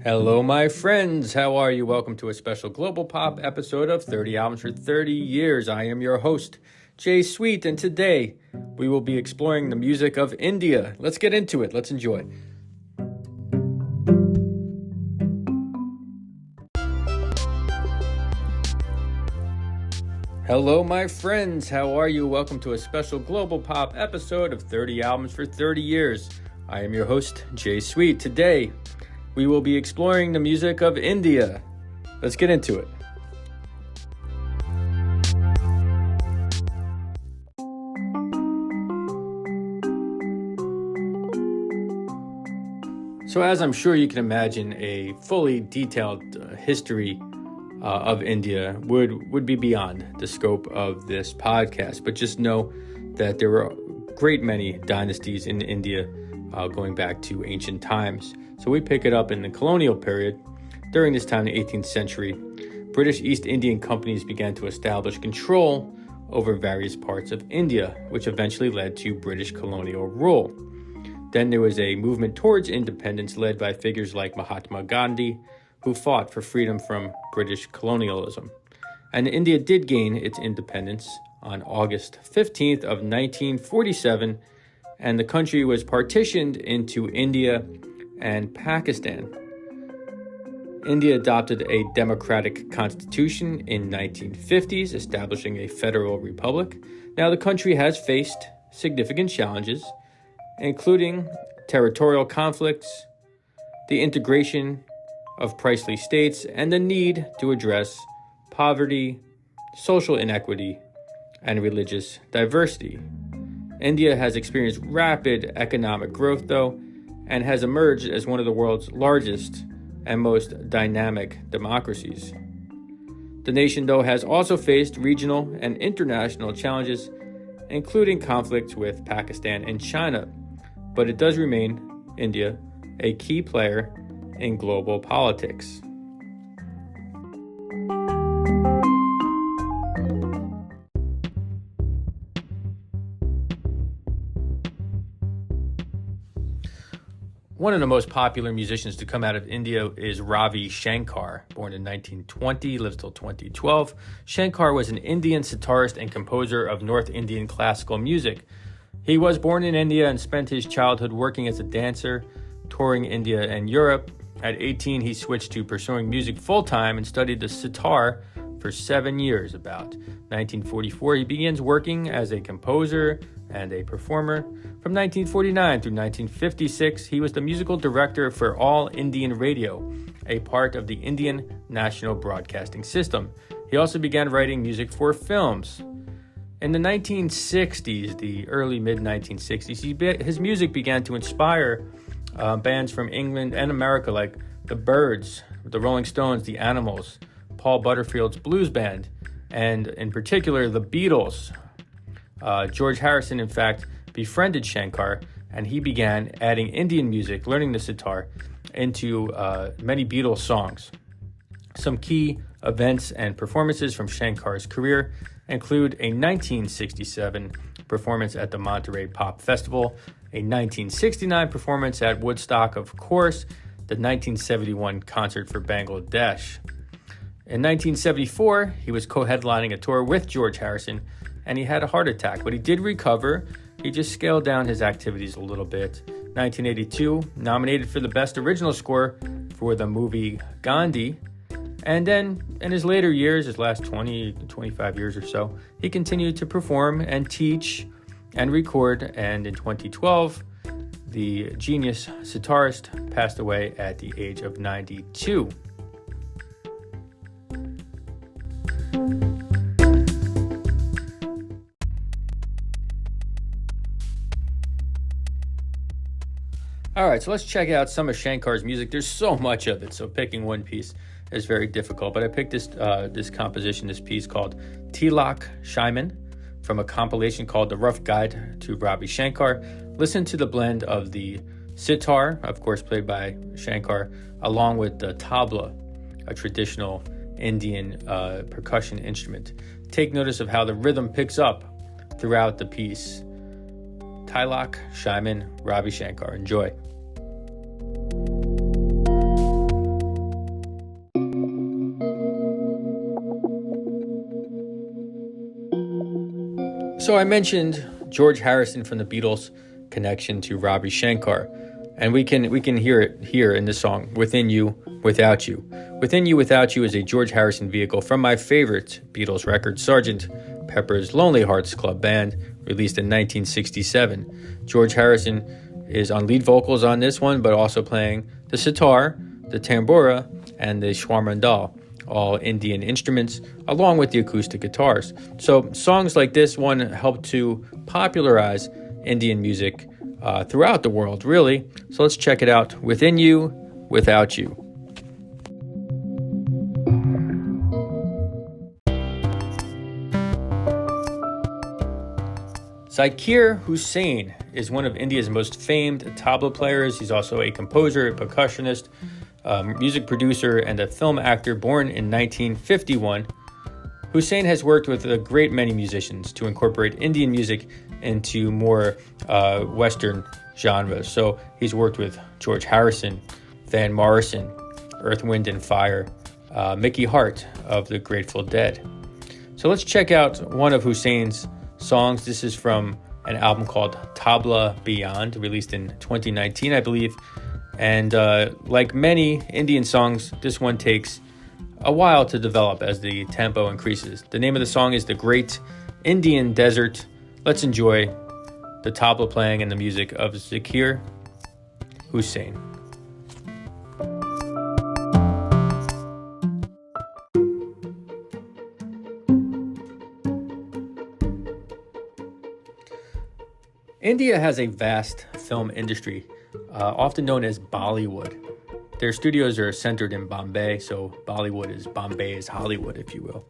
Hello, my friends. How are you? Welcome to a special Global Pop episode of 30 Albums for 30 Years. I am your host, Jay Sweet, and today we will be exploring the music of India. Let's get into it. Let's enjoy. Hello, my friends. How are you? Welcome to a special Global Pop episode of 30 Albums for 30 Years. I am your host, Jay Sweet. Today, we will be exploring the music of India. Let's get into it. So as I'm sure you can imagine, a fully detailed history of India would be beyond the scope of this podcast. But just know that there were a great many dynasties in India going back to ancient times. So we pick it up in the colonial period. During this time, the 18th century, British East Indian companies began to establish control over various parts of India, which eventually led to British colonial rule. Then there was a movement towards independence led by figures like Mahatma Gandhi, who fought for freedom from British colonialism. And India did gain its independence on August 15th of 1947, and the country was partitioned into India and Pakistan. India adopted a democratic constitution in 1950s, establishing a federal republic. Now the country has faced significant challenges, including territorial conflicts, the integration of princely states, and the need to address poverty, social inequity, and religious diversity. India has experienced rapid economic growth, though, and has emerged as one of the world's largest and most dynamic democracies. The nation, though, has also faced regional and international challenges, including conflicts with Pakistan and China, but it does remain, India, a key player in global politics. One of the most popular musicians to come out of India is Ravi Shankar. Born in 1920, lives till 2012. Shankar was an Indian sitarist and composer of North Indian classical music. He was born in India and spent his childhood working as a dancer, touring India and Europe. At 18, he switched to pursuing music full-time and studied the sitar for 7 years. About 1944, he begins working as a composer and a performer. From 1949 through 1956, he was the musical director for All Indian Radio, a part of the Indian National Broadcasting System. He also began writing music for films. In the 1960s, the early mid-1960s, his music began to inspire bands from England and America like the Byrds, the Rolling Stones, the Animals, Paul Butterfield's blues band, and in particular the Beatles. George Harrison, in fact, befriended Shankar, and he began adding Indian music, learning the sitar, into many Beatles songs. Some key events and performances from Shankar's career include a 1967 performance at the Monterey Pop Festival, a 1969 performance at Woodstock, of course, the 1971 concert for Bangladesh. In 1974, he was co-headlining a tour with George Harrison, and he had a heart attack, but he did recover. He just scaled down his activities a little bit. 1982, nominated for the Best Original Score for the movie Gandhi. And then in his later years, his last 25 years or so, he continued to perform and teach and record. And in 2012, the genius sitarist passed away at the age of 92. All right, so let's check out some of Shankar's music. There's so much of it, so picking one piece is very difficult. But I picked this piece called Tilak Shaiman from a compilation called The Rough Guide to Ravi Shankar. Listen to the blend of the sitar, of course played by Shankar, along with the tabla, a traditional Indian percussion instrument. Take notice of how the rhythm picks up throughout the piece. Tilak Shaiman, Ravi Shankar. Enjoy. So I mentioned George Harrison from the Beatles' connection to Ravi Shankar, and we can hear it here in this song, Within You, Without You. Within You, Without You is a George Harrison vehicle from my favorite Beatles record, Sgt. Pepper's Lonely Hearts Club Band, released in 1967. George Harrison is on lead vocals on this one, but also playing the sitar, the tambura, and the shwarmandal, all Indian instruments, along with the acoustic guitars. So songs like this one helped to popularize Indian music throughout the world, really. So let's check it out. Within You, Without You. Zakir Hussain is one of India's most famed tabla players. He's also a composer, a percussionist, music producer, and a film actor born in 1951. Hussain has worked with a great many musicians to incorporate Indian music into more Western genres. So he's worked with George Harrison, Van Morrison, Earth, Wind and Fire, Mickey Hart of the Grateful Dead. So let's check out one of Hussain's songs. This is from an album called Tabla Beyond, released in 2019, I believe. And like many Indian songs, this one takes a while to develop as the tempo increases. The name of the song is The Great Indian Desert. Let's enjoy the tabla playing and the music of Zakir Hussain. India has a vast film industry, often known as Bollywood. Their studios are centered in Bombay, so Bollywood is Bombay's Hollywood, if you will.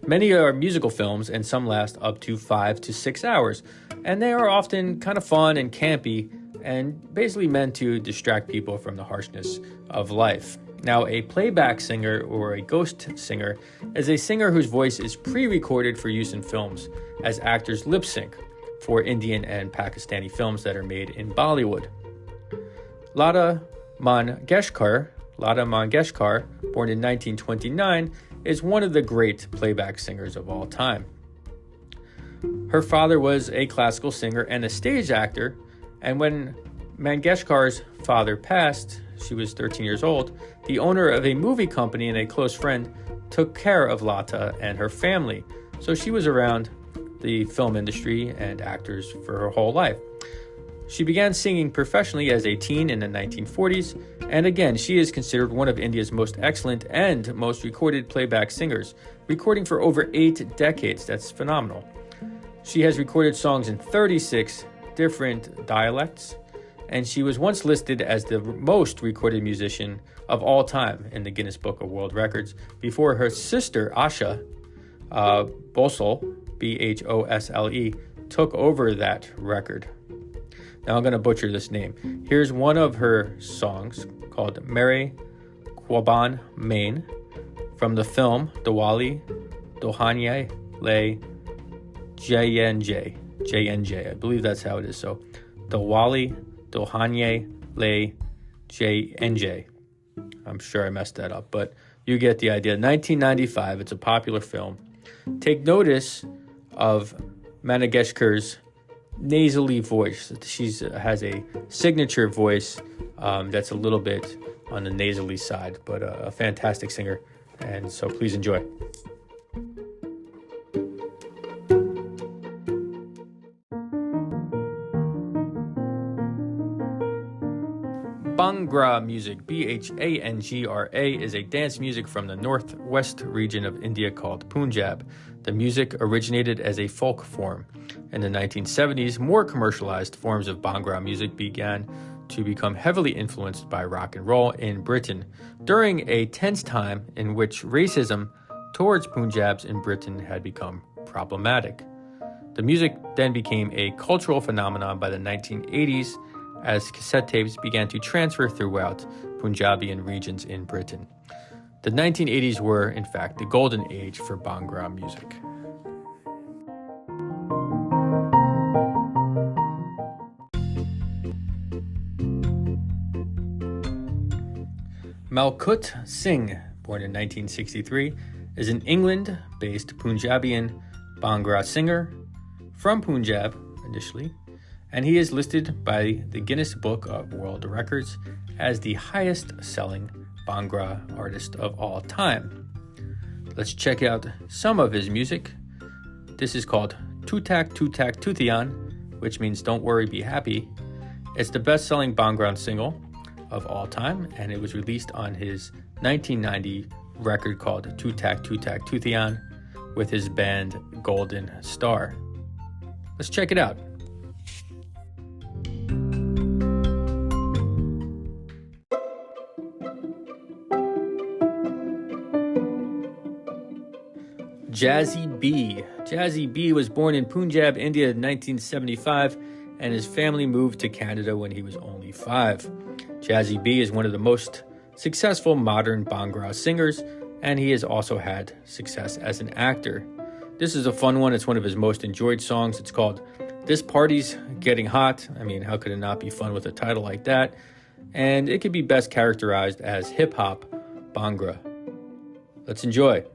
Many are musical films, and some last up to 5 to 6 hours, and they are often kind of fun and campy, and basically meant to distract people from the harshness of life. Now, a playback singer or a ghost singer is a singer whose voice is pre-recorded for use in films as actors lip sync for Indian and Pakistani films that are made in Bollywood. Lata Mangeshkar, born in 1929, is one of the great playback singers of all time. Her father was a classical singer and a stage actor, and when Mangeshkar's father passed, she was 13 years old, the owner of a movie company and a close friend took care of Lata and her family, so she was around the film industry and actors for her whole life. She began singing professionally as a teen in the 1940s, and again, she is considered one of India's most excellent and most recorded playback singers, recording for over 8 decades. That's phenomenal. She has recorded songs in 36 different dialects, and she was once listed as the most recorded musician of all time in the Guinness Book of World Records before her sister Asha Bhosle, Bhosle, took over that record. Now I'm going to butcher this name. Here's one of her songs called Mere Quaban Main from the film Diwali Dohanye Le JNJ. I believe that's how it is. So Diwali Dohanye Le JNJ. I'm sure I messed that up, but you get the idea. 1995, it's a popular film. Take notice of Mangeshkar's nasally voice. She has a signature voice that's a little bit on the nasally side, but a fantastic singer, and so please enjoy. Bhangra music, Bhangra, is a dance music from the northwest region of India called Punjab. The music originated as a folk form. In the 1970s, more commercialized forms of Bhangra music began to become heavily influenced by rock and roll in Britain during a tense time in which racism towards Punjabs in Britain had become problematic. The music then became a cultural phenomenon by the 1980s as cassette tapes began to transfer throughout Punjabian regions in Britain. The 1980s were, in fact, the golden age for Bhangra music. Malkut Singh, born in 1963, is an England-based Punjabian Bhangra singer from Punjab initially, and he is listed by the Guinness Book of World Records as the highest selling Bhangra artist of all time. Let's check out some of his music. This is called Tutak Tutak Tuthian, which means don't worry, be happy. It's the best-selling Bhangra single of all time, and it was released on his 1990 record called Tutak Tutak Tuthian with his band Golden Star. Let's check it out. Jazzy B. Jazzy B was born in Punjab, India in 1975, and his family moved to Canada when he was only 5. Jazzy B is one of the most successful modern Bhangra singers, and he has also had success as an actor. This is a fun one. It's one of his most enjoyed songs. It's called This Party's Getting Hot. I mean, how could it not be fun with a title like that? And it could be best characterized as hip-hop Bhangra. Let's enjoy.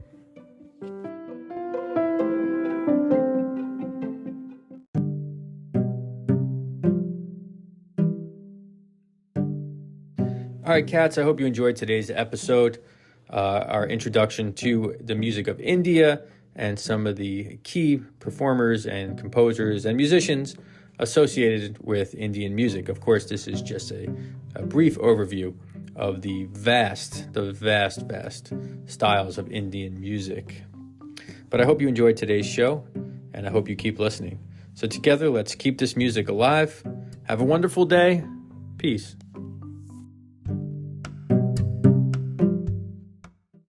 All right, cats, I hope you enjoyed today's episode, our introduction to the music of India and some of the key performers and composers and musicians associated with Indian music. Of course, this is just a brief overview of the vast styles of Indian music. But I hope you enjoyed today's show, and I hope you keep listening. So together, let's keep this music alive. Have a wonderful day. Peace.